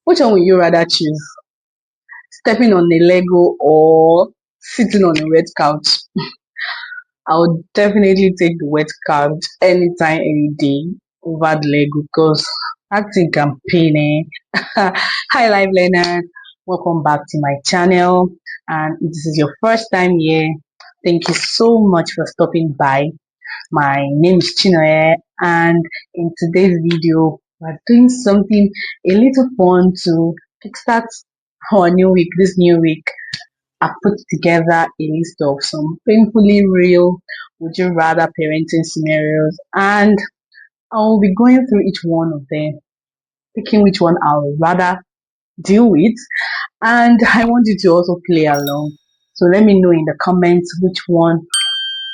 Which one would you rather choose? Stepping on a Lego or sitting on a wet couch? I would definitely take the wet couch anytime, any day over the Lego because that thing can pain. Hi, live learners. Welcome back to my channel. And if this is your first time here, thank you so much for stopping by. My name is Chinoe, and in today's video, we're doing something a little fun to kickstart our new week. This new week, I put together a list of some painfully real would you rather parenting scenarios, and I'll be going through each one of them, picking which one I would rather deal with. And I want you to also play along. So let me know in the comments which one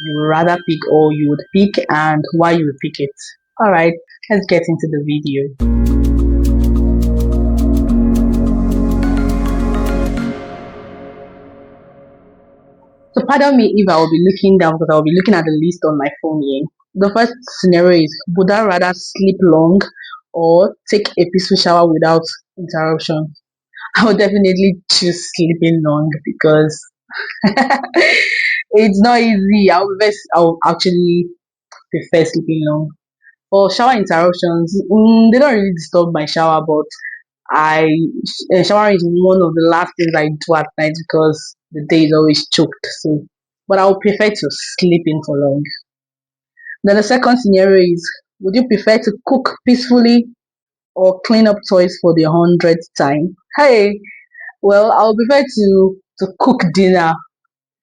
you would rather pick or you would pick and why you would pick it. Alright, let's get into the video. So pardon me if I will be looking down because I will be looking at the list on my phone here. The first scenario is would I rather sleep long or take a peaceful shower without interruption? I would definitely choose sleeping long because it's not easy. I'll actually prefer sleeping long. For shower interruptions, they don't really disturb my shower, but I showering is one of the last things I do at night because the day is always choked. So, but I would prefer to sleep in for long. Then the second scenario is: would you prefer to cook peacefully or clean up toys for the 100th time? Hey, well, I would prefer to cook dinner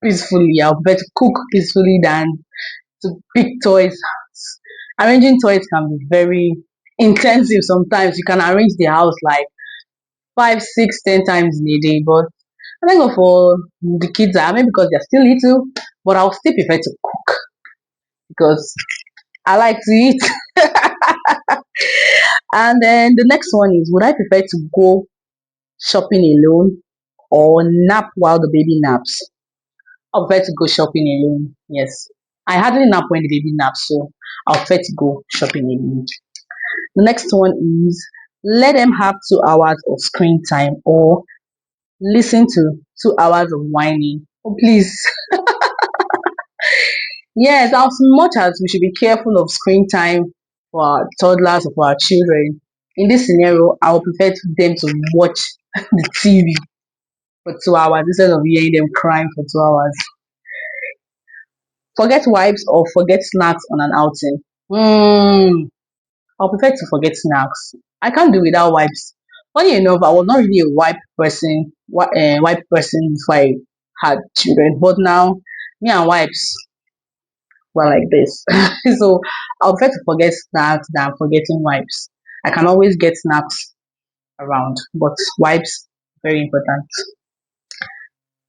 peacefully. I would prefer to cook peacefully than to pick toys. Arranging toys can be very intensive sometimes. You can arrange the house like 5, 6, 10 times in a day. But I think of for the kids, I mean, because they're still little, but I'll still prefer to cook because I like to eat. And then the next one is: would I prefer to go shopping alone or nap while the baby naps? I prefer to go shopping alone. Yes, I hardly nap when the baby naps, so I prefer to go shopping alone. The next one is: let them have 2 hours of screen time or listen to 2 hours of whining. Oh, please. Yes, as much as we should be careful of screen time for our toddlers or for our children, in this scenario, I would prefer them to watch the TV for 2 hours instead of hearing them crying for 2 hours. Forget wipes or forget snacks on an outing. I'll prefer to forget snacks. I can't do without wipes. Funny enough, I was not really a wipe person before I had children, but now me and wipes were like this. So I'll prefer to forget snacks than forgetting wipes. I can always get snacks around, but wipes very important.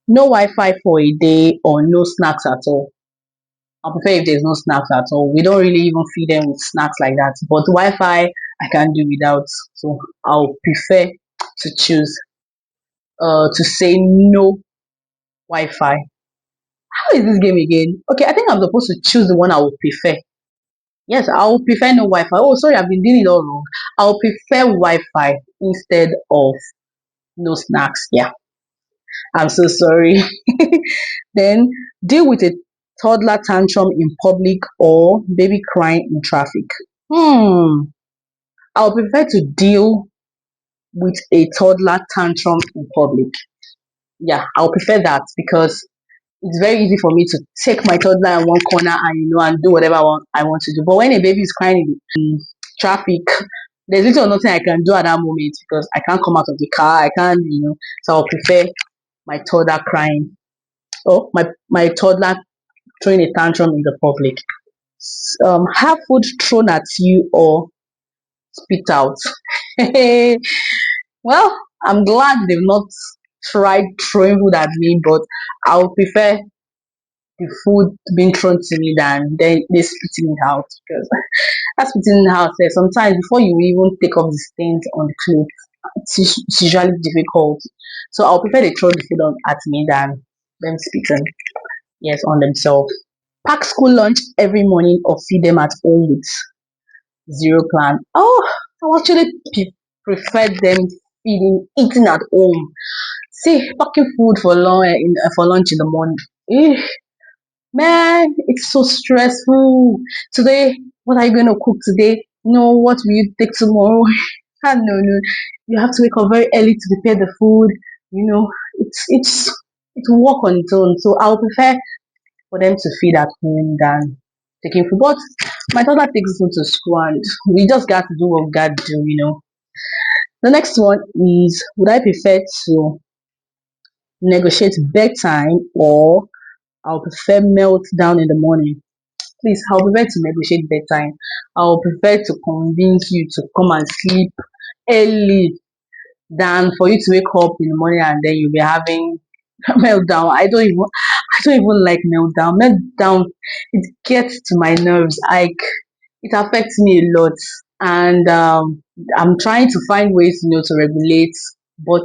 No Wi-Fi for a day or no snacks at all. I prefer if there's no snacks at all. We don't really even feed them with snacks like that. But Wi-Fi, I can do without. So I'll prefer to choose to say no Wi-Fi. How is this game again? Okay, I think I'm supposed to choose the one I would prefer. Yes, I will prefer no Wi-Fi. Oh, sorry, I've been doing it all wrong. I'll prefer Wi-Fi instead of no snacks. Yeah, I'm so sorry. Then deal with a toddler tantrum in public or baby crying in traffic. I'll prefer to deal with a toddler tantrum in public. Yeah, I'll prefer that because it's very easy for me to take my toddler in one corner and and do whatever I want to do. But when a baby is crying in traffic, there's little or nothing I can do at that moment because I can't come out of the car. I can't, So I'll prefer my toddler crying or my toddler throwing a tantrum in the public. Have food thrown at you or spit out. Well, I'm glad they've not tried throwing food at me, but I would prefer the food being thrown to me than they spitting it out because that spitting it out sometimes before you even take off the stains on the clothes, it's usually difficult. So I'll prefer they throw the food at me than them spitting, yes, on themselves. Pack school lunch every morning or feed them at home with zero plan. Oh, I actually prefer them feeding, eating at home. See, packing food for for lunch in the morning. Eh, man, it's so stressful. Today, what are you going to cook today? No, what will you take tomorrow? Ah, no, no. You have to wake up very early to prepare the food. You know, it's work on its own. So I'll prefer for them to feed at home than taking food. But my daughter takes food to school, and we just got to do what we got to do. The next one is, would I prefer to negotiate bedtime, or I'll prefer meltdown in the morning? Please, I'll prefer to negotiate bedtime. I'll prefer to convince you to come and sleep early than for you to wake up in the morning and then you'll be having meltdown. I don't even like meltdown. Meltdown, it gets to my nerves. Like, it affects me a lot, and I'm trying to find ways, to regulate, but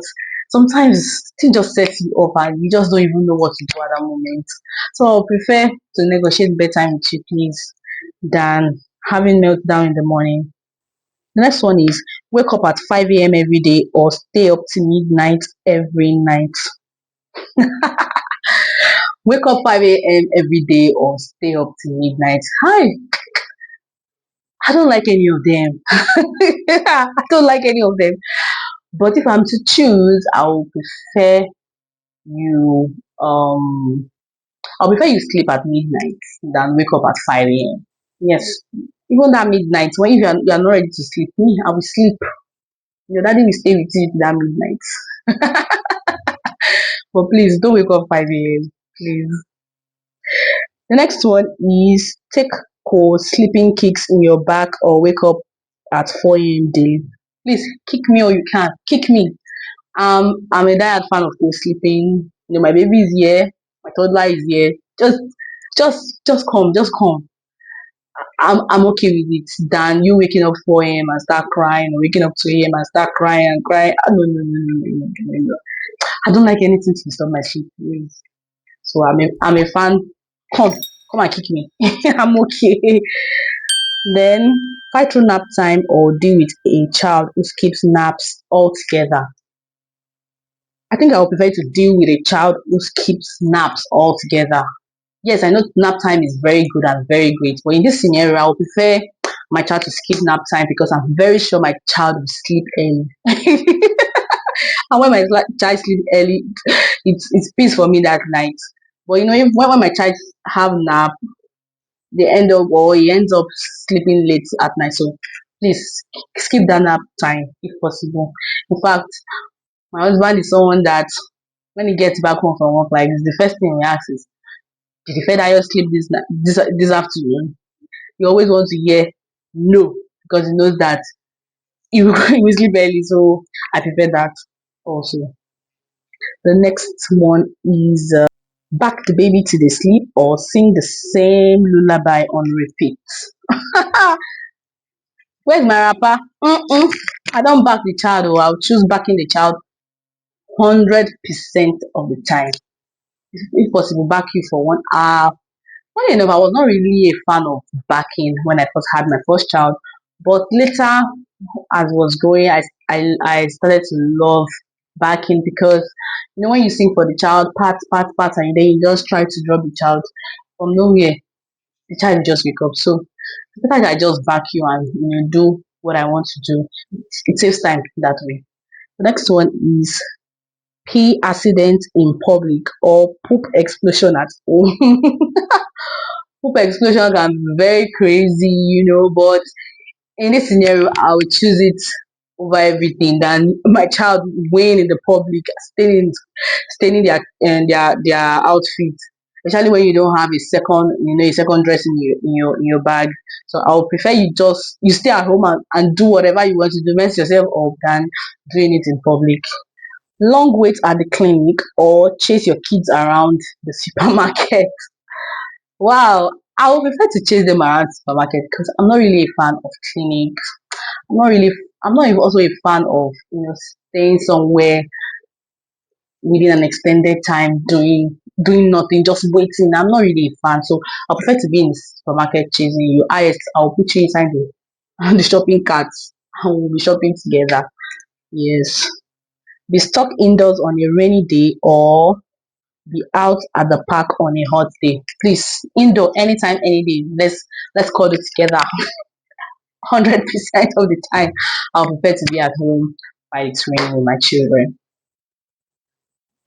sometimes it just sets you up and you just don't even know what to do at that moment. So I'll prefer to negotiate bedtime with you, please, than having meltdown in the morning. The next one is, wake up at 5 a.m. every day or stay up to midnight every night. Wake up 5 a.m. every day or stay up to midnight. Hi, I don't like any of them. I don't like any of them. But if I'm to choose, you um I'll prefer you sleep at midnight than wake up at 5 a.m. Yes. Even that midnight, when if you're not ready to sleep, me, I will sleep. Your daddy will stay with you that midnight. But please don't wake up 5 a.m. Please. The next one is, take cold sleeping kicks in your back or wake up at 4 a.m. daily. Please kick me all you can. Kick me. I'm a diehard fan of co-sleeping. My baby is here, my toddler is here. Just just come, just come. I'm okay with it than you waking up 4 a.m. and start crying, or waking up 2 a.m. and start crying and crying. Ah, no, no, no, no, no, no, no, no. I don't like anything to disturb my sleep. Please. So I'm a fan. Come, come and kick me. I'm okay. Then, fight through nap time or deal with a child who skips naps altogether. I think I would prefer to deal with a child who skips naps altogether. Yes, I know nap time is very good and very great, but in this scenario, I would prefer my child to skip nap time because I'm very sure my child will sleep early. And when my child sleep early, it's peace for me that night. But when my child have nap, he ends up sleeping late at night. So please skip that nap time if possible. In fact, my husband is someone that when he gets back home from work like this, the first thing he asks is, "Did the Fedayo sleep this afternoon?" He always wants to hear no, because he knows that he will, he will sleep early. So I prefer that also. The next one is, back the baby to the sleep or sing the same lullaby on repeat. Where's my rapper? Mm-mm. I don't back the child, or I'll choose backing the child 100% of the time. If possible, back you for 1 hour. Funny enough, I was not really a fan of backing when I first had my first child, but later, as was growing, I started to love backing because when you sing for the child, part, and then you just try to drop the child from nowhere, the child will just wake up. So it's better that I just back you and do what I want to do. It saves time that way. The next one is, pee accident in public or poop explosion at home. Poop explosion can be very crazy, but in this scenario, I would choose it over everything than my child weighing in the public, staining their outfit. Especially when you don't have a second dress in your bag. So I would prefer you stay at home and do whatever you want to do, mess yourself up, than doing it in public. Long wait at the clinic or chase your kids around the supermarket. Wow, I would prefer to chase them around the supermarket because I'm not really a fan of clinic. I'm not really. I'm not even also a fan of staying somewhere within an extended time doing nothing, just waiting. I'm not really a fan, so I prefer to be in the supermarket chasing you. I'll put you inside the the shopping cart and we'll be shopping together. Yes. Be stuck indoors on a rainy day or be out at the park on a hot day. Please, indoor anytime, any day. Let's call it together. 100% of the time, I'll prefer to be at home while it's raining with my children.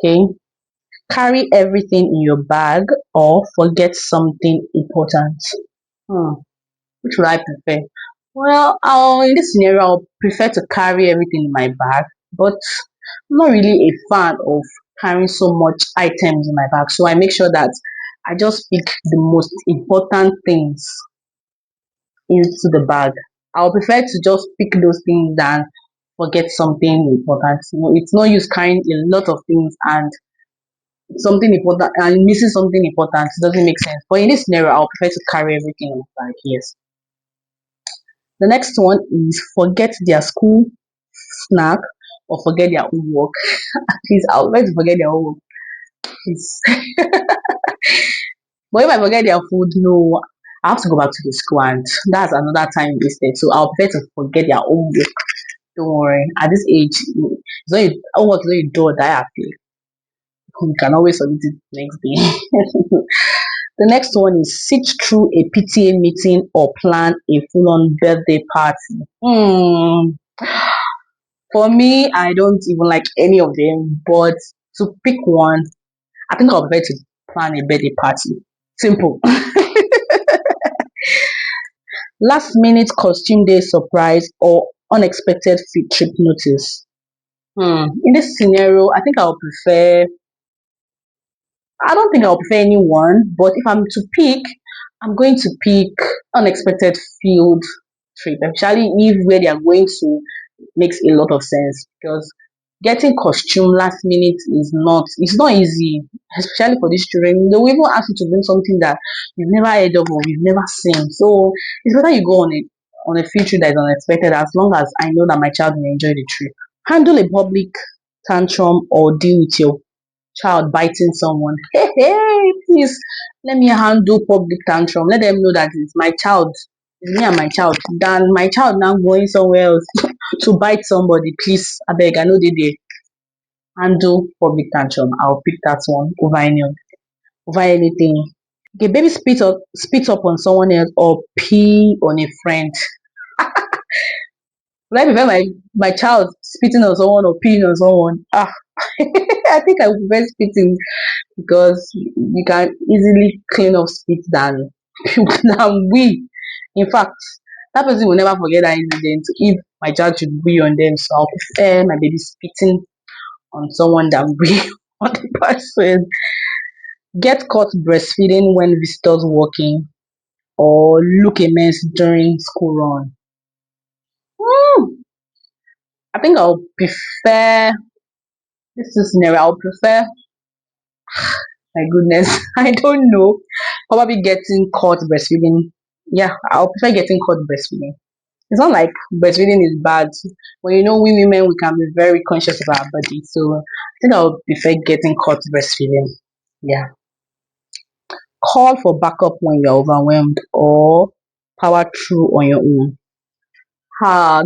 Okay. Carry everything in your bag or forget something important. Hmm. Which would I prefer? Well, in this scenario, I'll prefer to carry everything in my bag, but I'm not really a fan of carrying so much items in my bag. So I make sure that I just pick the most important things into the bag. I'll prefer to just pick those things than forget something important. It's no use carrying a lot of things and something important and missing something important. It doesn't make sense. But in this scenario, I'll prefer to carry everything in the bag. Yes. The next one is forget their school snack or forget their homework. Please, I'll prefer to forget their homework. Please. But if I forget their food, no, I have to go back to the school and that's another time wasted. So I'll prefer to forget their homework. Don't worry. At this age, it's not you, homework is not you do or die happy. You can always submit it next day. The next one is sit through a PTA meeting or plan a full-on birthday party. For me, I don't even like any of them, but to pick one, I think I'll prefer to plan a birthday party. Simple. Last minute costume day surprise or unexpected field trip notice. In this scenario, I don't think I'll prefer anyone, but if I'm to pick, I'm going to pick unexpected field trip, especially if where they are going to makes a lot of sense because getting costume last minute it's not easy, especially for these children. They will even ask you to bring something that you've never heard of or you've never seen. So it's better you go on a field trip that is unexpected as long as I know that my child will enjoy the trip. Handle a public tantrum or deal with your child biting someone. Hey, hey, please let me handle public tantrum. Let them know that it's my child, it's me and my child. Than my child now going somewhere else to bite somebody. Please, I beg, I know they did handle public tantrum. I'll pick that one over anything. Okay, baby spit up on someone else or pee on a friend. Would I prefer my child spitting on someone or peeing on someone? I think I would prefer spitting because you can easily clean up spit than we. In fact, that person will never forget that incident if my child should be on them. So I'll prefer my baby spitting on someone than we on the person. Get caught breastfeeding when visitors walking or look a mess during school run. Hmm, I think I'll prefer this is scenario. I'll prefer my goodness, I don't know. Probably getting caught breastfeeding. Yeah, I'll prefer getting caught breastfeeding. It's not like breastfeeding is bad. But we women, we can be very conscious of our body. So I think I would prefer getting caught breastfeeding. Yeah. Call for backup when you're overwhelmed or power through on your own.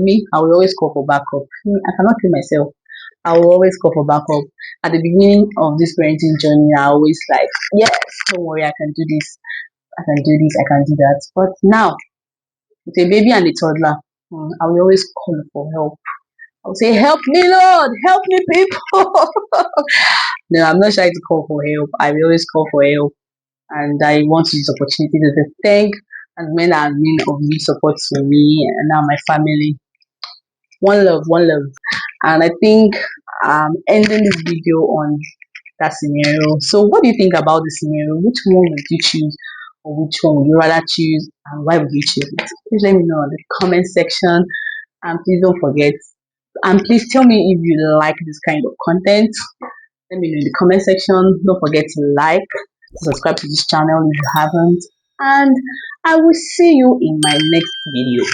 Me, I will always call for backup. I cannot kill myself. I will always call for backup. At the beginning of this parenting journey, I always like, yes, don't worry, I can do this, I can do this, I can do that. But now, with a baby and a toddler, I will always call for help. I'll say, help me, Lord, help me, people. No, I'm not shy to call for help. I will always call for help. And I want to use this opportunity to thank and men and men of huge support to me and now my family. One love, one love. And I think I'm ending this video on that scenario. So what do you think about the scenario? Which one would you choose? Or which one would you rather choose? And why would you choose it? Please let me know in the comment section. And please don't forget. And please tell me if you like this kind of content. Let me know in the comment section. Don't forget to like, to subscribe to this channel if you haven't. And I will see you in my next video.